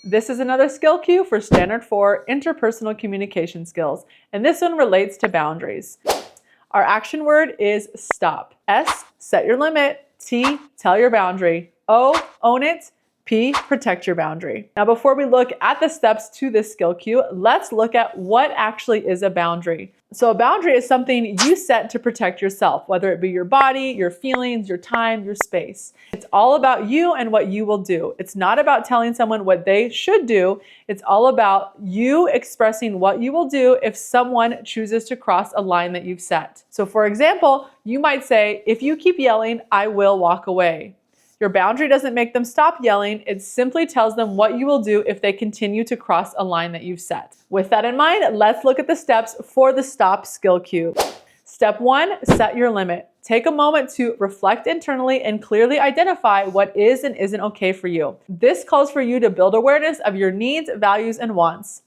This is another skill cue for Standard 4 interpersonal communication skills, and this one relates to boundaries. Our action word is stop. S, set your limit. T, tell your boundary. O, own it. P, protect your boundary. Now, before we look at the steps to this skill cue, let's look at what actually is a boundary. So a boundary is something you set to protect yourself, whether it be your body, your feelings, your time, your space. It's all about you and what you will do. It's not about telling someone what they should do. It's all about you expressing what you will do if someone chooses to cross a line that you've set. So for example, you might say, if you keep yelling, I will walk away. Your boundary doesn't make them stop yelling. It simply tells them what you will do if they continue to cross a line that you've set. With that in mind, let's look at the steps for the stop skill cue. Step 1, set your limit. Take a moment to reflect internally and clearly identify what is and isn't okay for you. This calls for you to build awareness of your needs, values, and wants.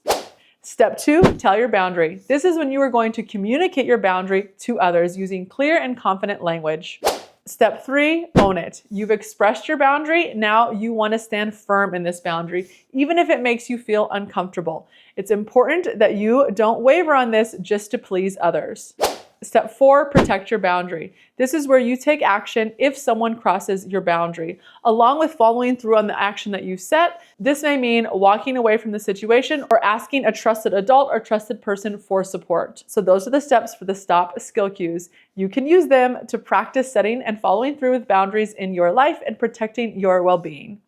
Step 2, tell your boundary. This is when you are going to communicate your boundary to others using clear and confident language. Step 3, own it. You've expressed your boundary. Now you want to stand firm in this boundary, even if it makes you feel uncomfortable. It's important that you don't waver on this just to please others. Step 4, protect your boundary. This is where you take action if someone crosses your boundary. Along with following through on the action that you set, this may mean walking away from the situation or asking a trusted adult or trusted person for support. So those are the steps for the stop skill cues. You can use them to practice setting and following through with boundaries in your life and protecting your well-being.